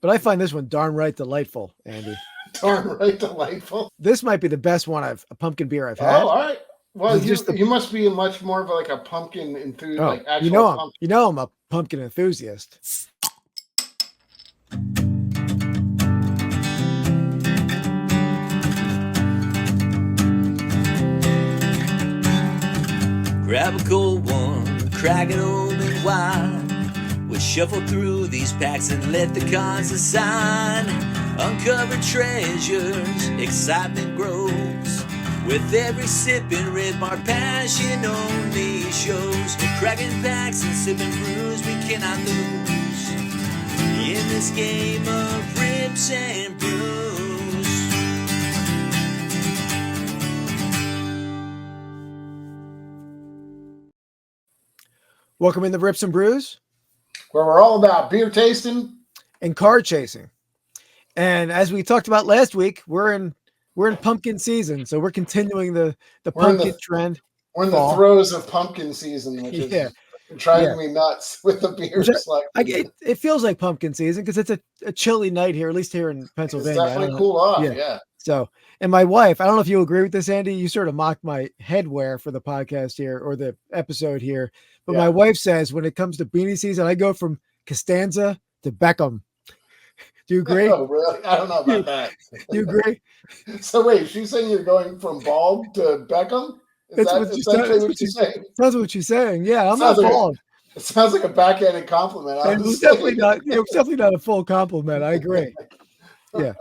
but I find this one darn right delightful, Andy. Darn right delightful. This might be the best one a pumpkin beer I've Oh, had. all right. Well, It's just you must be much more of like a pumpkin enthusiast, oh, like actual pumpkin. I'm a pumpkin enthusiast. Grab a cold one, crack it open wide. We'll shuffle through these packs and let the cards decide. Uncover treasures, excitement grows. With every sip and rip, our passion only shows. We're cracking packs and sipping brews we cannot lose. In this game of Rips and Brews. Welcome in the Rips and Brews, Where we're all about beer tasting and card chasing. And as we talked about last week, we're in pumpkin season, so we're continuing the pumpkin trend. We're in the throes of pumpkin season, which is driving me nuts with the beer selection. It feels like pumpkin season because it's a chilly night here, at least here in Pennsylvania. It's definitely cool off, yeah. So, and my wife, I don't know if you agree with this, Andy. You sort of mocked my headwear for the podcast here or the episode here, but my wife says when it comes to beanie season, I go from Costanza to Beckham. Do you agree? Oh, really? I don't know about that. Do you agree? So wait, she's saying you're going from bald to Beckham? That's what she's saying? That's what she's saying. Yeah, I'm not bald. It sounds like a backhanded compliment. It was definitely not a full compliment. I agree. Yeah.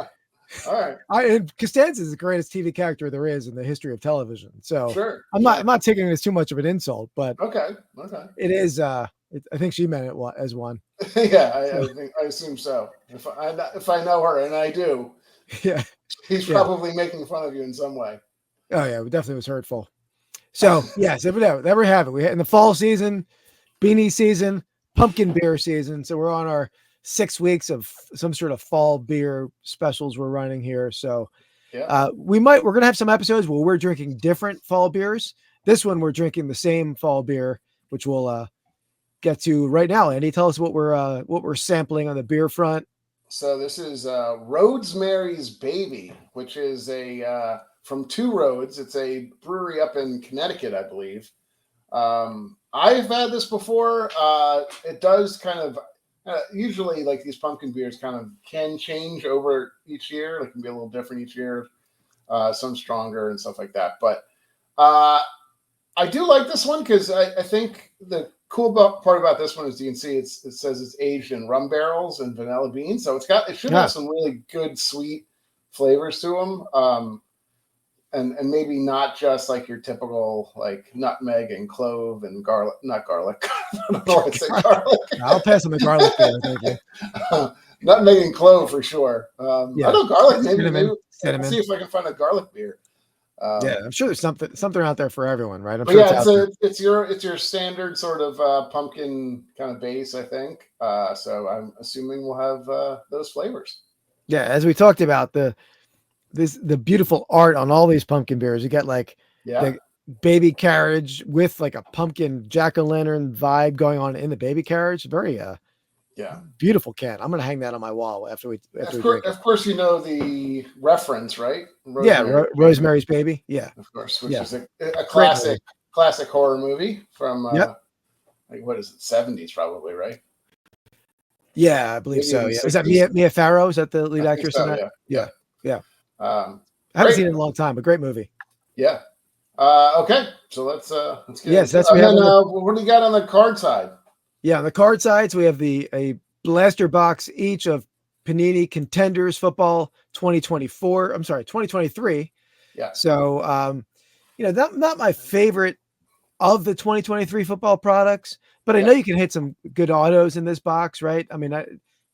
All right. And Costanza is the greatest TV character there is in the history of television. So sure. I'm not taking it as too much of an insult, but okay. It is. I think she meant it as one. Yeah, I assume so. If I know her, and I do, yeah, he's probably making fun of you in some way. Oh yeah, it definitely was hurtful. So yes, there we have it. We in the fall season, beanie season, pumpkin beer season. So we're on our 6 weeks of some sort of fall beer specials we're running here. So we're going to have some episodes where we're drinking different fall beers. This one we're drinking the same fall beer, which we'll get to right now. Andy, tell us what we're sampling on the beer front. So this is Roadsmary's Baby, which is a from Two Roads. It's a brewery up in Connecticut, I believe. I've had this before. It does kind of usually like these pumpkin beers kind of can change over each year. It can be a little different each year. Some stronger and stuff like that. But I do like this one because I think the cool part about this one is you can see it says it's aged in rum barrels and vanilla beans. So it should have some really good sweet flavors to them. And maybe not just like your typical like nutmeg and clove and garlic, not garlic. I don't know why I say garlic. I'll pass on the garlic beer, thank you. Nutmeg and clove for sure. I know garlic, maybe cinnamon. See if I can find a garlic beer. I'm sure there's something out there for everyone, right? It's your standard sort of pumpkin kind of base, I think. So I'm assuming we'll have those flavors. Yeah, as we talked about the beautiful art on all these pumpkin beers. You got like the baby carriage with like a pumpkin jack-o'-lantern vibe going on in the baby carriage. Very beautiful can. I'm gonna hang that on my wall after we drink it. Of course, you know the reference, right? Rosemary's Baby. Yeah, of course, which is a classic horror movie from like what is it, 70s probably, right? Yeah, I believe so. Yeah, is that Mia Farrow? Is that the lead actress in that? Yeah. I haven't seen it in a long time, but great movie. Yeah. Okay, so let's get. Yes, that's what do you got on the card side? Yeah, on the card sides, we have a blaster box each of Panini Contenders Football 2024. I'm sorry, 2023. Yeah. So, not my favorite of the 2023 football products, but I know you can hit some good autos in this box, right? I mean,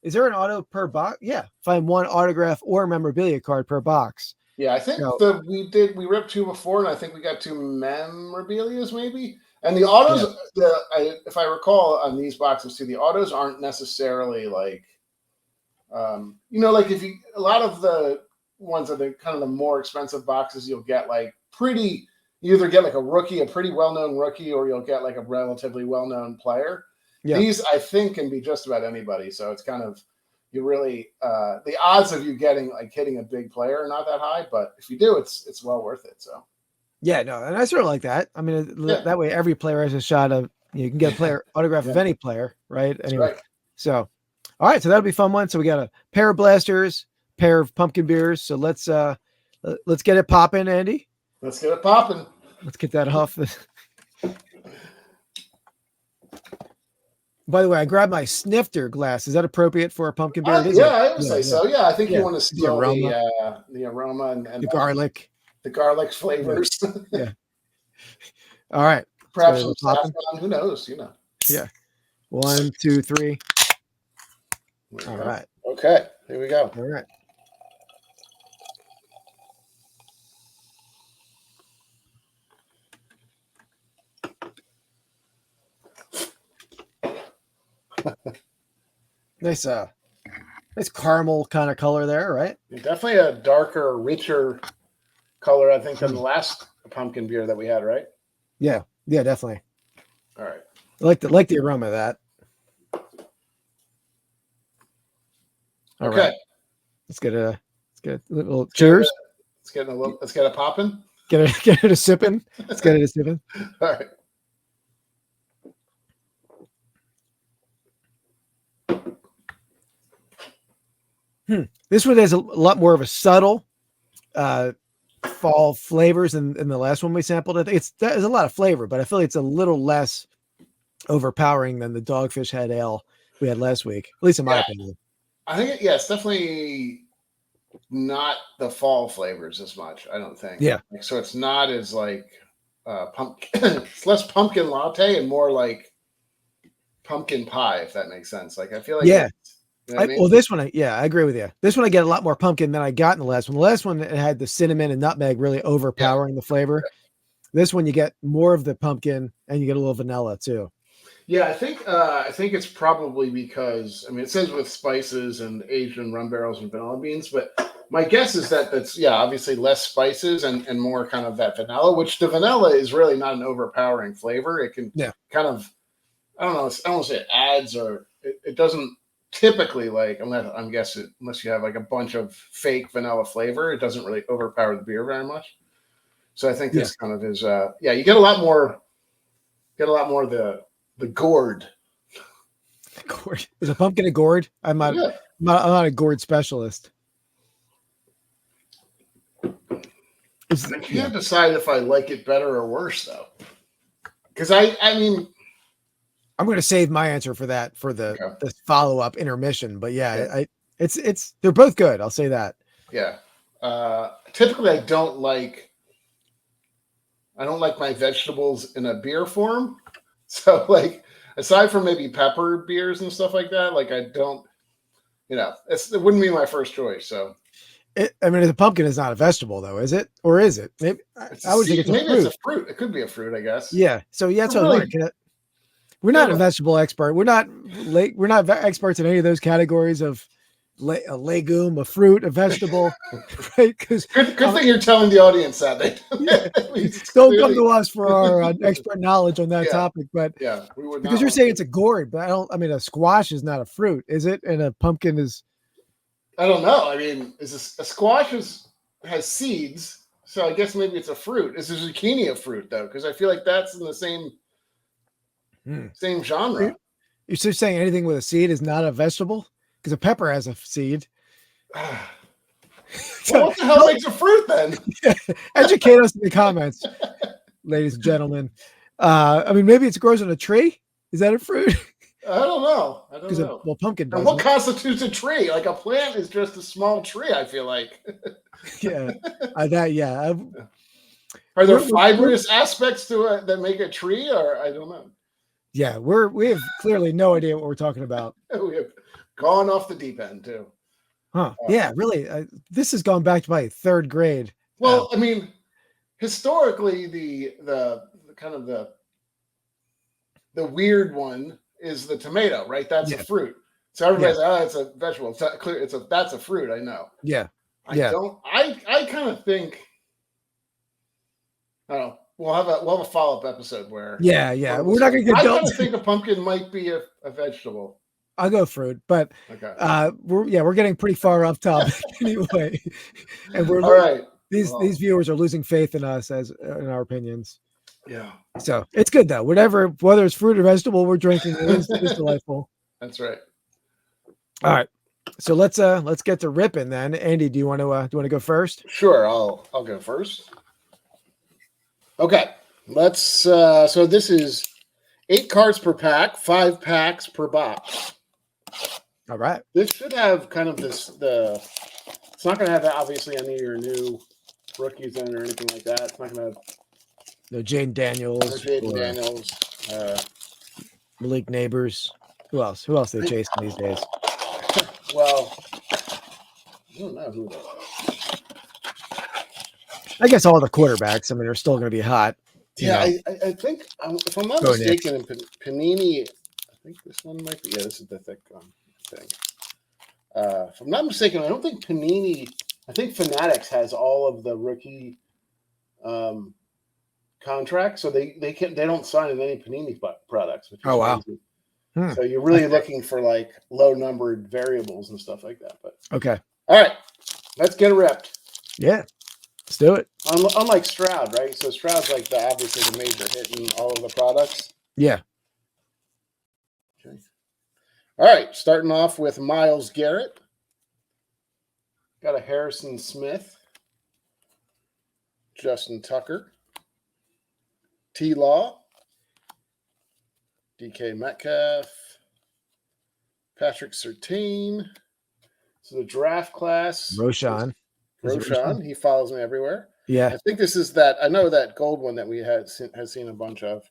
is there an auto per box? Yeah, find one autograph or memorabilia card per box. Yeah, I think we ripped two before, and I think we got two memorabilias maybe. And the autos, if I recall on these boxes too, the autos aren't necessarily like, like a lot of the ones that are kind of the more expensive boxes, you'll get like you either get like a pretty well-known rookie, or you'll get like a relatively well-known player. Yeah. These, I think, can be just about anybody. So it's kind of, you really the odds of you hitting a big player are not that high, but if you do, it's well worth it. So Yeah, no, and I sort of like that. I mean, that way every player has a shot of you can get a player autograph of any player, right? That's Anyway, right. so all right, so that'll be a fun one. So we got a pair of blasters, pair of pumpkin beers. So let's get it popping, Andy. Let's get it popping. Let's get that off. By the way, I grabbed my snifter glass. Is that appropriate for a pumpkin beer? I would say so. Yeah, I think you want to smell the aroma and the garlic. The garlic flavors. Yeah. All right. Perhaps some saffron. Who knows? Yeah. 1, 2, 3. All right. Okay. Here we go. All right. Nice caramel kind of color there, right? Definitely a darker, richer color, I think, than the last pumpkin beer that we had, right? Yeah, definitely. All right. I like the aroma of that. All right. Let's get a little cheers. Let's get it popping. Get it a sipping. Let's get it a sipping. All right. This one has a lot more of a subtle fall flavors than the last one we sampled. I think there's a lot of flavor, but I feel like it's a little less overpowering than the Dogfish Head Ale we had last week, at least in my opinion. I think it's definitely not the fall flavors as much, I don't think. Yeah. So it's not as like pumpkin. It's less pumpkin latte and more like pumpkin pie, if that makes sense. Like I feel like You know I mean? Well, this one, I agree with you. This one, I get a lot more pumpkin than I got in the last one. The last one, it had the cinnamon and nutmeg really overpowering the flavor. This one, you get more of the pumpkin and you get a little vanilla too. Yeah, I think it's probably because it says with spices and aged in rum barrels and vanilla beans, but my guess is that's obviously less spices and more kind of that vanilla, which the vanilla is really not an overpowering flavor. It can kind of, I don't know, I don't want to say it adds or it doesn't. Typically, unless you have like a bunch of fake vanilla flavor, it doesn't really overpower the beer very much. So I think this kind of is, you get a lot more of the gourd. Gourd. Is a pumpkin a gourd? I'm not a gourd specialist. I can't decide if I like it better or worse though, because I'm going to save my answer for that for the follow-up intermission, but it's they're both good. I'll say that. Yeah. Typically I don't like my vegetables in a beer form. So like aside from maybe pepper beers and stuff like that, like I don't, it wouldn't be my first choice. So the pumpkin is not a vegetable though, is it? Or is it? Maybe I would think it's maybe it's a fruit. It could be a fruit, I guess. Yeah. So that's what I'm wondering. We're not a vegetable expert. We're not experts in any of those categories of a legume, a fruit, a vegetable, right? Because good thing you're telling the audience that don't come to us for our expert knowledge on that topic. But we would because you're saying it's a gourd, but a squash is not a fruit, is it? And a pumpkin is. I don't know. A squash has seeds, so I guess maybe it's a fruit. Is a zucchini a fruit though? Because I feel like that's in the same genre. You're just saying anything with a seed is not a vegetable? Because a pepper has a seed. Well, what the hell makes a fruit then? Educate us in the comments, ladies and gentlemen. Maybe it grows on a tree. Is that a fruit? I don't know. Well, pumpkin does. And what constitutes a tree? Like a plant is just a small tree, I feel like. Are there fibrous aspects to it that make a tree, or I don't know? Yeah, we have clearly no idea what we're talking about. We have gone off the deep end too. Huh? Really. This has gone back to my third grade. Well, historically, the kind of the weird one is the tomato, right? That's a fruit. So everybody's it's a vegetable. It's not clear. That's a fruit. I know. Yeah. I kind of think. I don't know. We'll have a follow-up episode where. We're not going to get. I kind of think a pumpkin might be a vegetable. I'll go fruit, but Okay. we're getting pretty far off topic anyway, and All right. these Well, viewers are losing faith in us as in our opinions. yeah. So it's good though. Whether it's fruit or vegetable we're drinking, it is delightful. That's right. All right, so let's get to ripping then. Andy, do you want to go first? Sure. I'll go first. Okay. Let's. So this is 8 cards per pack, 5 packs per box. All right. This should have kind of It's not going to have obviously any of your new rookies in it or anything like that. It's not going to have No Jaden Daniels. Daniels. Malik Neighbors. Who else? Who else they chasing these days? Well, I don't know who they are. I guess all the quarterbacks. I mean, they're still going to be hot. Yeah, I think if I'm not mistaken, in Panini, I think this one might be. Yeah, this is the thick thing. If I'm not mistaken, I don't think Panini. I think Fanatics has all of the rookie contracts, so they don't sign in any Panini products. Which is wow! So you're really looking for like low numbered variables and stuff like that. But okay, all right, let's get ripped. Yeah, let's do it. Unlike Stroud, right? So Stroud's like obviously the major hit in all of the products. Yeah. Okay. All right, starting off with Myles Garrett. Got a Harrison Smith. Justin Tucker. T-Law. DK Metcalf. Patrick Surtain. So the draft class. Roshan. He follows me everywhere. Yeah. I think this is that. I know that gold one that we has seen a bunch of.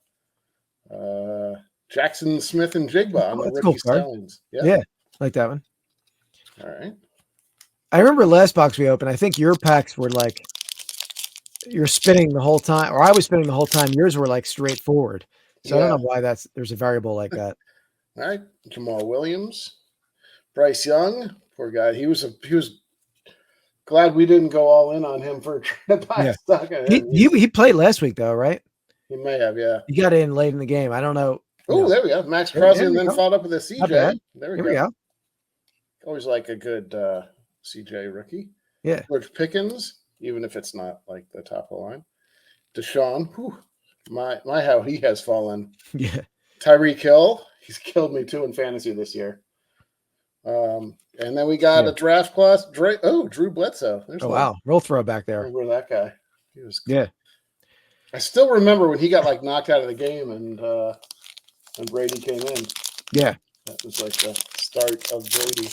Jackson Smith and Jigba on the rookie Stallions. Yeah, like that one. All right. I remember last box we opened, I think your packs were like you're spinning the whole time, or I was spinning the whole time. Yours were like straightforward. So I don't know why there's a variable like that. All right. Jamal Williams. Bryce Young. Poor guy. He was glad we didn't go all in on him for trying to buy stock. He played last week though, right? He may have, yeah. He got in late in the game. I don't know. Oh, there we go. Max Crosby and then followed up with a CJ. There we go. Always like a good CJ rookie. Yeah. George Pickens, even if it's not like the top of the line. Deshaun, my how he has fallen. Yeah. Tyreek Hill, he's killed me too in fantasy this year. And then we got a draft class. Drew Bledsoe. Wow. Roll throw back there. Remember that guy? He was. Yeah. I still remember when he got like knocked out of the game and Brady came in. Yeah. That was like the start of Brady.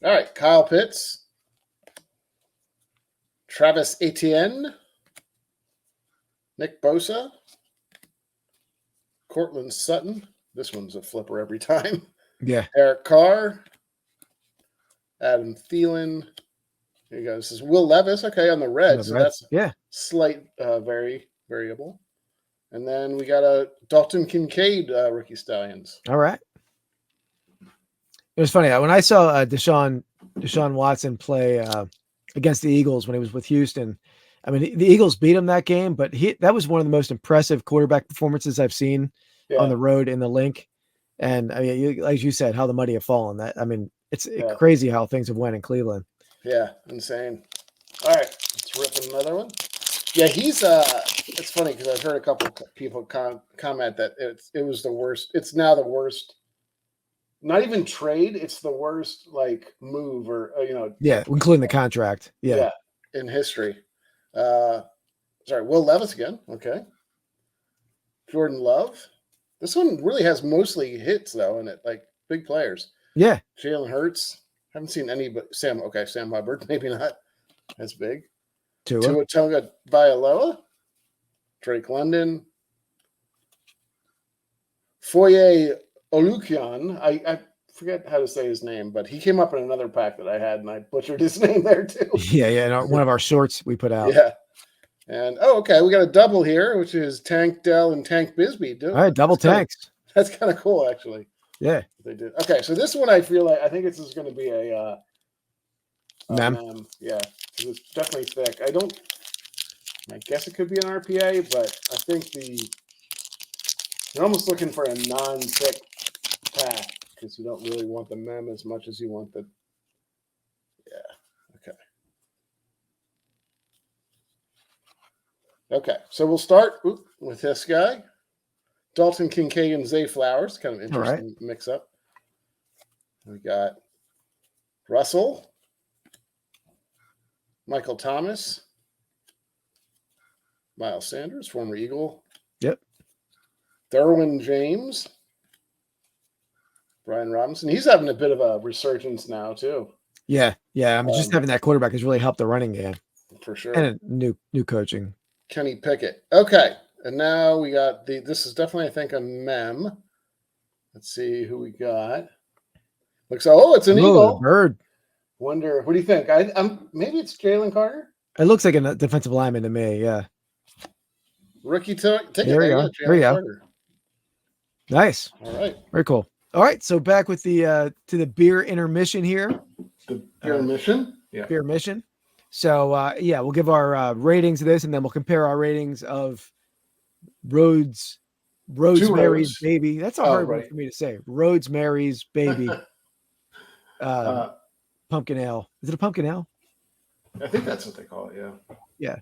All right. Kyle Pitts. Travis Etienne. Nick Bosa. Cortland Sutton. This one's a flipper every time. Yeah. Eric Carr. Adam Thielen. Here you go. This is Will Levis. Okay, on the red. So that's slight variable. And then we got a Dalton Kincaid rookie Stallions. All right. It was funny when I saw Deshaun Watson play against the Eagles when he was with Houston. I mean, the Eagles beat him that game, but that was one of the most impressive quarterback performances I've seen on the road in the Link. And I mean, like you said, how the mighty have fallen. It's crazy how things have went in Cleveland. Yeah, insane. All right, let's rip another one. Yeah, he's it's funny because I've heard a couple of people comment that it was the worst. It's now the worst. Not even trade. It's the worst like move or Yeah, including the contract. Yeah, in history. Sorry, Will Levis again. Okay. Jordan Love. This one really has mostly hits though in it, like big players. Yeah. Jalen Hurts. Haven't seen any but Sam Hubbard, maybe not as big. Tua Tagovailoa. Drake London. Foye Olukian. I forget how to say his name, but he came up in another pack that I had, and I butchered his name there too. Yeah. One of our shorts we put out. Yeah. And we got a double here, which is Tank Dell and Tank Bisbee. All right, double tanks. That's kind of cool, actually. Yeah. They did. Okay, so this one I think this is going to be a mem. Yeah, it's definitely thick. I guess it could be an RPA, but I think you're almost looking for a non-thick pack because you don't really want the mem as much as you want the. Yeah. Okay. Okay. So we'll start with this guy, Dalton Kincaid and Zay Flowers. Kind of interesting mix up. We got Russell, Michael Thomas, Miles Sanders, former Eagle. Yep. Derwin James, Brian Robinson. He's having a bit of a resurgence now too. Yeah. I mean, just having that quarterback has really helped the running game for sure. And new coaching. Kenny Pickett. Okay, and now we got this is definitely, I think, a mem. Let's see who we got. Looks it's an Eagle. Bird. Wonder, what do you think? I'm maybe it's Jalen Carter. It looks like a defensive lineman to me. Yeah. Rookie ticket. There you go. Carter. Nice. All right. Very cool. All right. So back with the to the beer intermission here. The beer intermission. Yeah. Beer mission. So we'll give our ratings of this, and then we'll compare our ratings of Roadsmary's Baby. That's a hard one for me to say. Roadsmary's Baby. Pumpkin ale. Is it a pumpkin ale? I think that's what they call it. Yeah.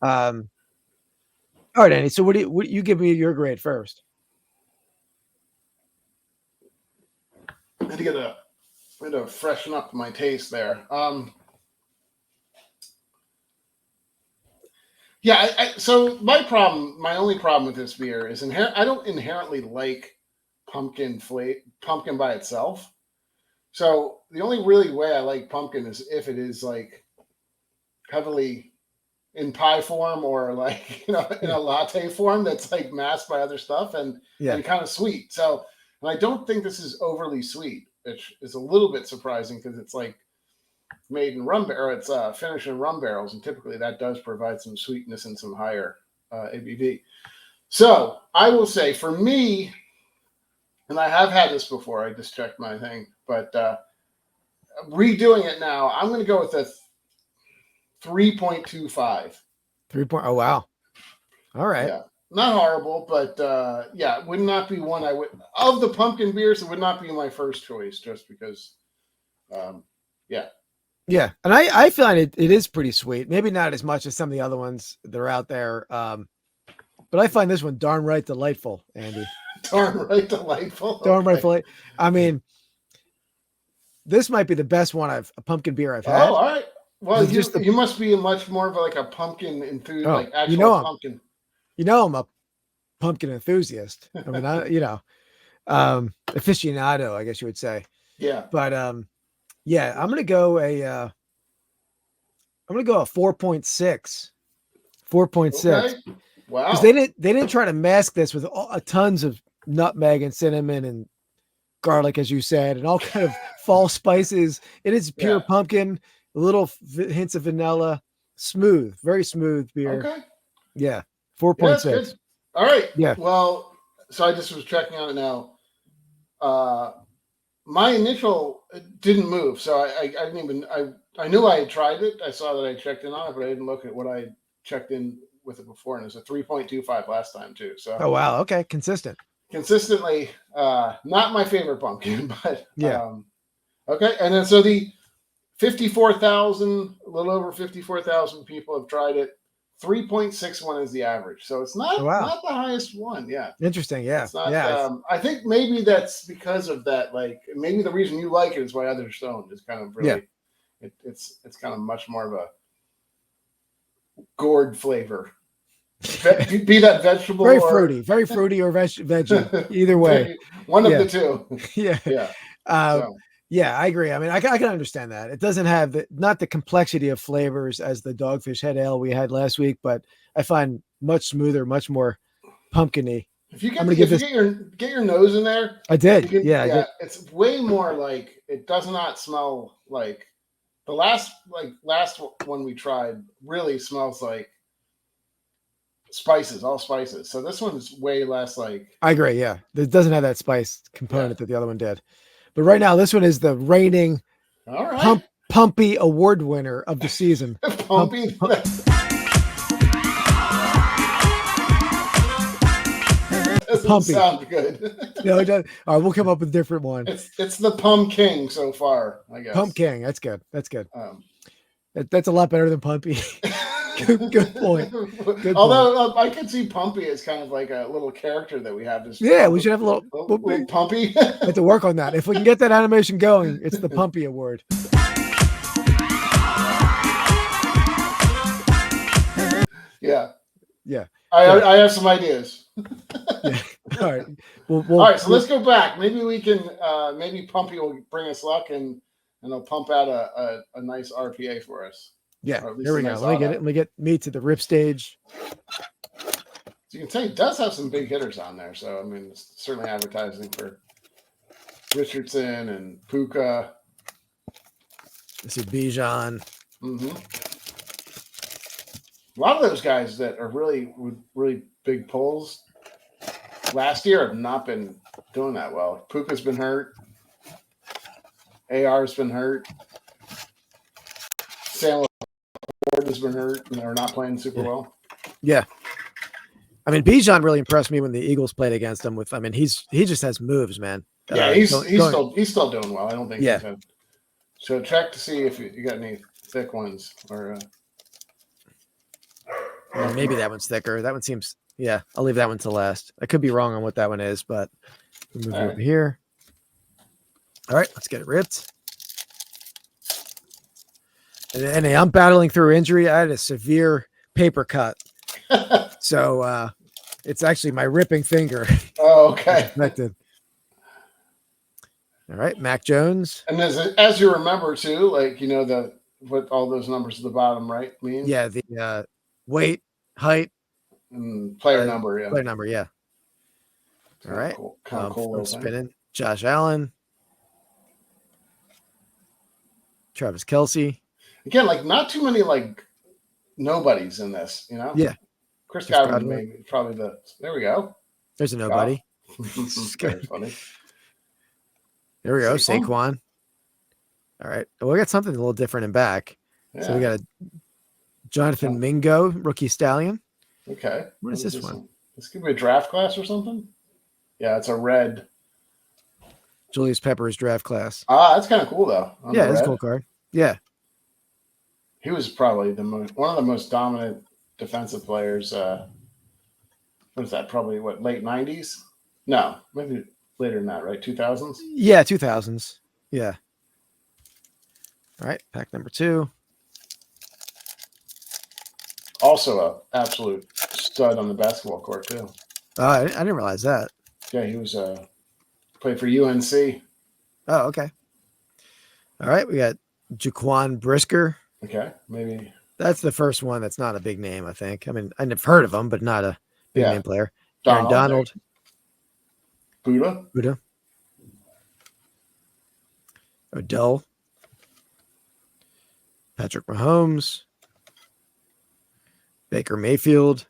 All right, Andy. So what you give me your grade first? I had to freshen up my taste there. So my only problem with this beer is I don't inherently like pumpkin by itself. So the only really way I like pumpkin is if it is like heavily in pie form or like, in a latte form that's like masked by other stuff and kind of sweet. So, and I don't think this is overly sweet, which is a little bit surprising because it's like made in rum barrel. It's finished in rum barrels, and typically that does provide some sweetness and some higher ABV. So I will say for me, and I have had this before, I just checked my thing, but redoing it now, I'm going to go with a 3.25. Oh, wow. All right. Yeah. Not horrible, but it would not be one I would, of the pumpkin beers, it would not be my first choice just because, Yeah. And I find it is pretty sweet. Maybe not as much as some of the other ones that are out there. But I find this one darn right delightful, Andy. Darn right delightful. Darn right delightful. I mean, this might be the best a pumpkin beer I've had. Oh, all right. Well, you must be much more of like a pumpkin enthusiast, like actual pumpkin. I'm a pumpkin enthusiast. I mean, aficionado, I guess you would say. Yeah. But I'm gonna go a 4.6. 4.6. Okay. Wow. Because they didn't try to mask this with tons of nutmeg and cinnamon and garlic, as you said, and all kind of false spices. It is pure pumpkin, little hints of vanilla, smooth, very smooth beer. Okay. Yeah. 4.6. Yeah, all right. Yeah. Well, so I just was checking on it now. My initial didn't move, so I didn't even. I knew I had tried it. I saw that I checked in on it, but I didn't look at what I checked in with it before, and it was a 3.25 last time too. So. Oh wow. Okay. Consistently, not my favorite pumpkin, but okay. And then so the 54,000, a little over 54,000 people have tried it. 3.61 is the average, so it's not not the highest one. Yeah, interesting. Yeah, it's not, I think maybe that's because of that. Like maybe the reason you like it is why others don't. Is kind of really, it's kind of much more of a gourd flavor. Be that vegetable, very fruity or veggie. Either way, one of the two. Yeah. Yeah, I agree. I mean, I can understand that. It doesn't have not the complexity of flavors as the Dogfish Head Ale we had last week, but I find much smoother, much more pumpkin-y. If you get your nose in there, I did. I did. It's way more like it does not smell like the last one we tried really smells like spices, all spices. So this one's way less like. I agree. Yeah, it doesn't have that spice component that the other one did. But right now, this one is the reigning Pumpy Award winner of the season. Pumpy. doesn't Pumpy. sound good. No, it doesn't. All right, we'll come up with a different one. It's the Pump King so far, I guess. Pump King. That's good. That's good. Um, That's a lot better than Pumpy. Good point. Good Although I could see Pumpy as kind of like a little character that we have. Yeah, we should have a little Pumpy. We have to work on that. If we can get that animation going, it's the Pumpy Award. Yeah. Yeah. I have some ideas. Yeah. All right. All right. So let's go back. Maybe we can. Maybe Pumpy will bring us luck and he'll pump out a nice RPA for us. Yeah. There we go. Let me get me to the rip stage. So you can tell he does have some big hitters on there. So I mean, it's certainly advertising for Richardson and Puka. This is Bijan. Mm-hmm. A lot of those guys that are really big pulls last year have not been doing that well. Puka's been hurt. AR's been hurt. Sam Ford has been hurt and they're not playing super well. Yeah. I mean, Bijan really impressed me when the Eagles played against him. He just has moves, man. Yeah, he's still doing well. I don't think. Yeah. So check to see if you got any thick ones or. Maybe that one's thicker. That one seems. Yeah, I'll leave that one to last. I could be wrong on what that one is, but we'll move over here. All right, let's get it ripped. And I'm battling through injury. I had a severe paper cut. So it's actually my ripping finger. Oh, okay. All right, Mac Jones. And as you remember too, like what all those numbers at the bottom right mean? Yeah, the weight, height, and player number. Yeah, player number. Yeah. All right. Cool. Kind of cool. I'm spinning. Josh Allen. Travis Kelce. Again, like not too many like nobodies in this, Yeah. Chris Godwin maybe probably there we go. There's a nobody. Very funny. There we go. Saquon. All right. Well, we got something a little different in back. Yeah. So we got a Jonathan Mingo, rookie stallion. Okay. What is this one? This could be a draft class or something. Yeah, it's a red. Julius Peppers draft class. That's kind of cool though. Yeah, it's a cool card. Yeah. He was probably one of the most dominant defensive players. What is that? Probably late 90s? No, maybe later than that, right? 2000s? Yeah, 2000s. Yeah. All right, pack number 2. Also a absolute stud on the basketball court too. I didn't realize that. Yeah, he was played for UNC. Oh, okay. All right, we got Jaquan Brisker. Okay, maybe that's the first one. That's not a big name, I think. I mean, I've heard of him, but not a big name player. Donald. Buddha. Odell. Patrick Mahomes. Baker Mayfield.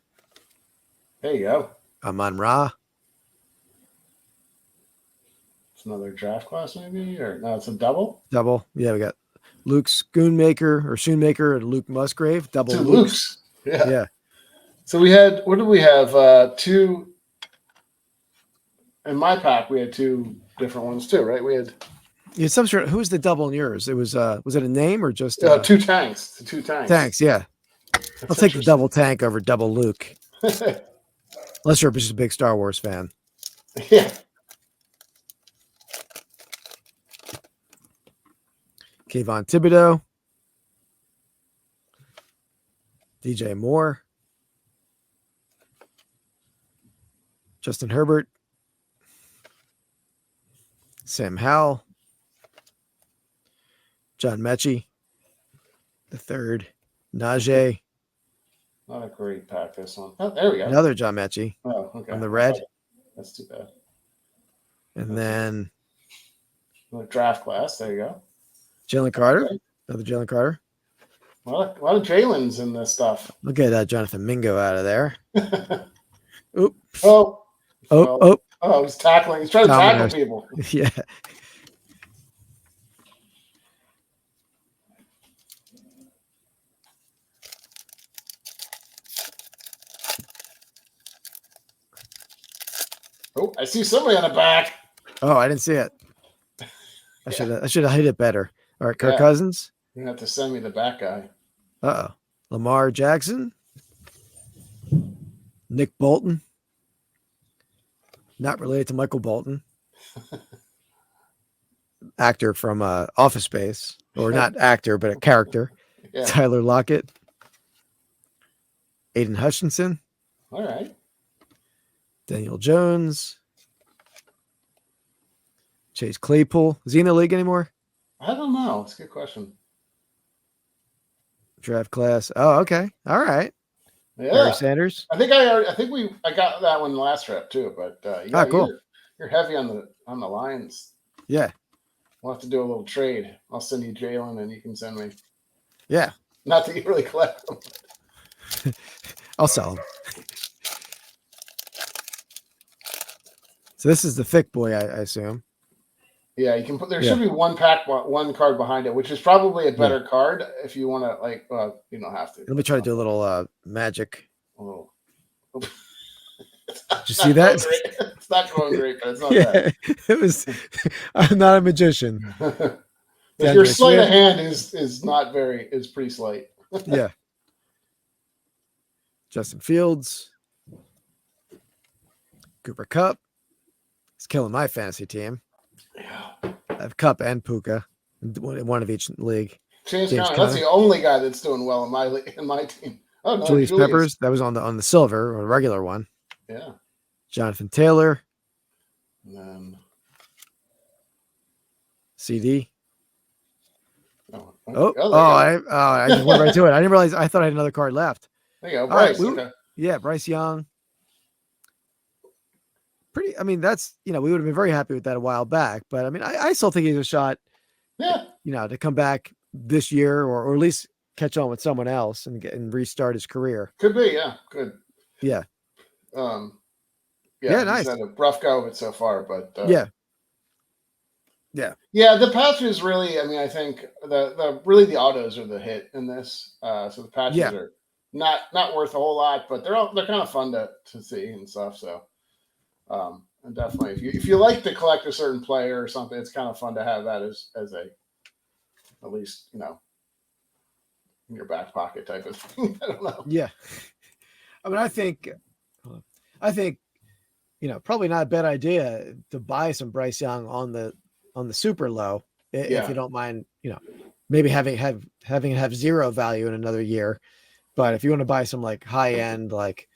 There you go. Amon-Ra. It's another draft class, maybe, or no? It's a double. Double. Yeah, we got Luke Schoonmaker and Luke Musgrave. Double. Two Lukes. Yeah. So we had. What did we have? 2. In my pack, we had 2 different ones too, right? We had. Yeah, some sort. Who was the double in yours? It was. Was it a name or just? 2 tanks. 2 tanks. Tanks. Yeah. I'll take the double tank over double Luke. Unless you're just a big Star Wars fan. Yeah. Kayvon Thibodeau. DJ Moore. Justin Herbert. Sam Howell. John Mechie. The third. Najee. Not a great pack, this one. Oh, there we go. Another John Mechie. Oh, okay. On the red. That's too bad. And then another draft class. There you go. Jalen Carter. Okay. Another Jalen Carter. A lot of Jalen's in this stuff. Look at Jonathan Mingo out of there. Oops. Oh, he's tackling. He's trying to tackle people. Yeah. Oh, I see somebody on the back. Oh, I didn't see it. I should have hit it better. All right, Kirk Cousins. You're going to have to send me the back guy. Uh-oh. Lamar Jackson. Nick Bolton. Not related to Michael Bolton. Actor from Office Space. Or not actor, but a character. Yeah. Tyler Lockett. Aiden Hutchinson. All right. Daniel Jones. Chase Claypool. Is he in the league anymore? I don't know. It's a good question. Draft class. Oh, okay. All right. Yeah. Barry Sanders. I got that one last trip too, but cool. You're heavy on the Lions. Yeah. We'll have to do a little trade. I'll send you Jalen and you can send me. Yeah. Not that you really collect them. I'll sell them. So this is the thick boy, I assume. Yeah, you can put. There should be one card behind it, which is probably a better card if you want to. You don't have to. Let me try to do a little magic. A little. Did you see that? It's not going great, but it's not bad. It was. I'm not a magician. Your sleight of hand is pretty slight. Yeah. Justin Fields. Cooper Kupp. He's killing my fantasy team. Yeah. I have Kupp and Puka, one of each league. James Conner, that's the only guy that's doing well in my team. Oh no, Julius Peppers, that was on the silver or the regular one. Yeah. Jonathan Taylor. And then CD. I I just went right to it. I didn't realize. I thought I had another card left. There you go, Bryce. okay. Yeah, Bryce Young. Pretty. I mean, that's we would have been very happy with that a while back. But I mean, I still think he's a shot. Yeah. To come back this year or at least catch on with someone else and restart his career. Could be. Yeah. Good. Yeah. Yeah. Nice. He's had a rough go of it so far, but Yeah. The patches really. I mean, I think the autos are the hit in this. So the patches are not worth a whole lot, but they're kind of fun to see and stuff. So, and definitely if you like to collect a certain player or something, it's kind of fun to have that as at least in your back pocket type of thing. I don't know. Yeah. I mean, I think probably not a bad idea to buy some Bryce Young on the super low if you don't mind, maybe having it have zero value in another year. But if you want to buy some like high end, like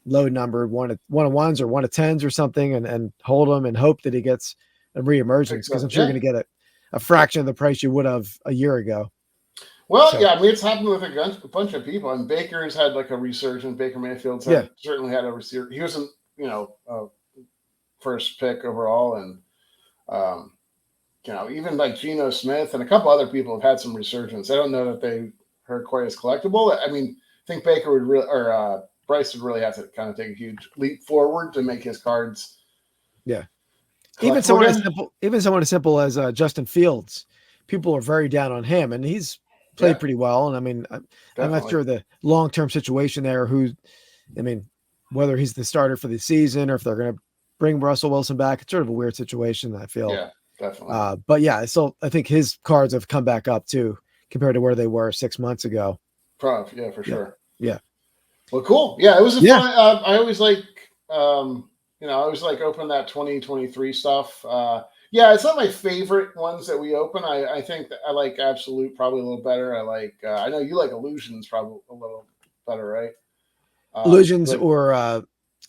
low numbered one of ones or one of tens or something and hold them and hope that he gets a reemergence, because I'm sure you're going to get a fraction of the price you would have a year ago. Well, I mean, it's happened with a bunch of people. And Baker's had like a resurgence. Baker Mayfield's certainly had a resurgence. He wasn't, first pick overall. And, even like Geno Smith and a couple other people have had some resurgence. I don't know that they are quite as collectible. I mean, I think Baker would really, or Bryce would really have to kind of take a huge leap forward to make his cards. Yeah. Even someone as simple as Justin Fields, people are very down on him, and he's played pretty well. And I mean, I'm not sure the long-term situation there, whether he's the starter for the season or if they're going to bring Russell Wilson back. It's sort of a weird situation, I feel. Yeah, definitely. But so I think his cards have come back up too, compared to where they were 6 months ago. Yeah, for sure. Yeah. Well, cool. Yeah, it was a fun. I always like, open that 2023 stuff. It's not my favorite ones that we open. I think that I like Absolute probably a little better. I like. I know you like Illusions probably a little better, right? Illusions or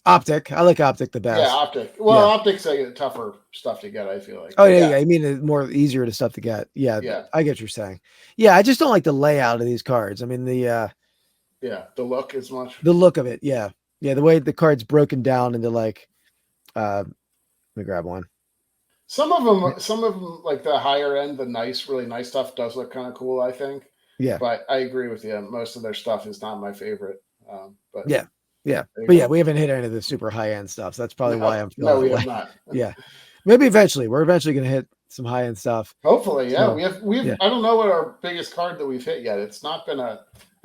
Optic. I like Optic the best. Yeah, Optic. Well, Optic's like tougher stuff to get, I feel like. Oh, yeah. I mean, it's easier to stuff to get. Yeah. I get what you're saying. Yeah, I just don't like the layout of these cards. I mean, the look as much. The look of it, yeah. The way the card's broken down into like, let me grab one. Some of them, like the higher end, the really nice stuff does look kind of cool, I think. Yeah. But I agree with you. Most of their stuff is not my favorite. But yeah. But we haven't hit any of the super high end stuff. So that's probably why I'm feeling. No, we have not. Yeah. Maybe eventually. We're eventually going to hit some high end stuff. Hopefully, yeah. So, we have. I don't know what our biggest card that we've hit yet. It's not been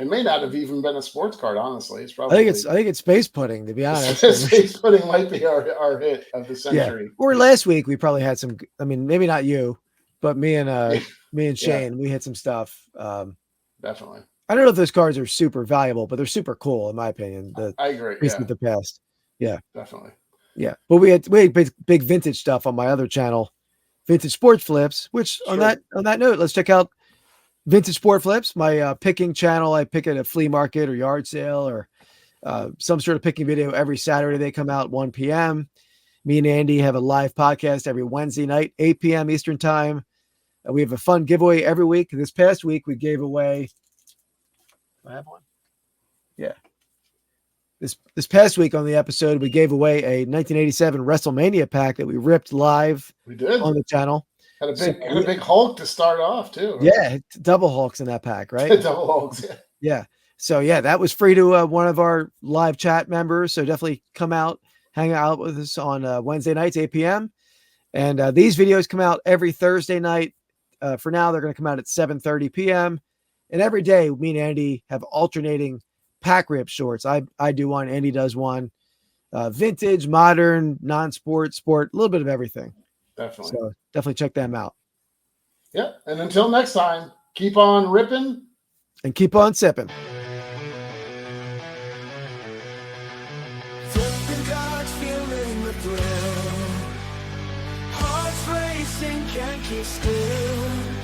It may not have even been a sports card, honestly. It's I probably think it's space pudding, to be honest. Space pudding might be our hit of the century. Yeah. Or last week we probably had some. I mean, maybe not you, but me and Shane, we hit some stuff. Definitely. I don't know if those cards are super valuable, but they're super cool in my opinion. I agree. With the past. Yeah. Definitely. Yeah. But we had big vintage stuff on my other channel, Vintage Sports Flips, which on that note, let's check out Vintage Sport Flips, my picking channel. I pick at a flea market or yard sale or some sort of picking video every Saturday. They come out 1 p.m. Me and Andy have a live podcast every Wednesday night, 8 p.m. Eastern time. We have a fun giveaway every week. This past week, we gave away. I have one. Yeah. This past week on the episode, we gave away a 1987 WrestleMania pack that we ripped live. We did on the channel. Had a big Hulk to start off too. Right? Yeah, double Hulks in that pack, right? Double Hulks. Yeah. So yeah, that was free to one of our live chat members. So definitely come out, hang out with us on Wednesday nights, 8 p.m. And these videos come out every Thursday night. For now, they're going to come out at 7:30 p.m. And every day, me and Andy have alternating pack rip shorts. I do one, Andy does one. Vintage, modern, non-sport, sport, a little bit of everything. Definitely. So definitely check them out. Yeah. And until next time, keep on ripping. And keep on sipping. Flipping cards, feeling the thrill. Hearts racing, can't keep still.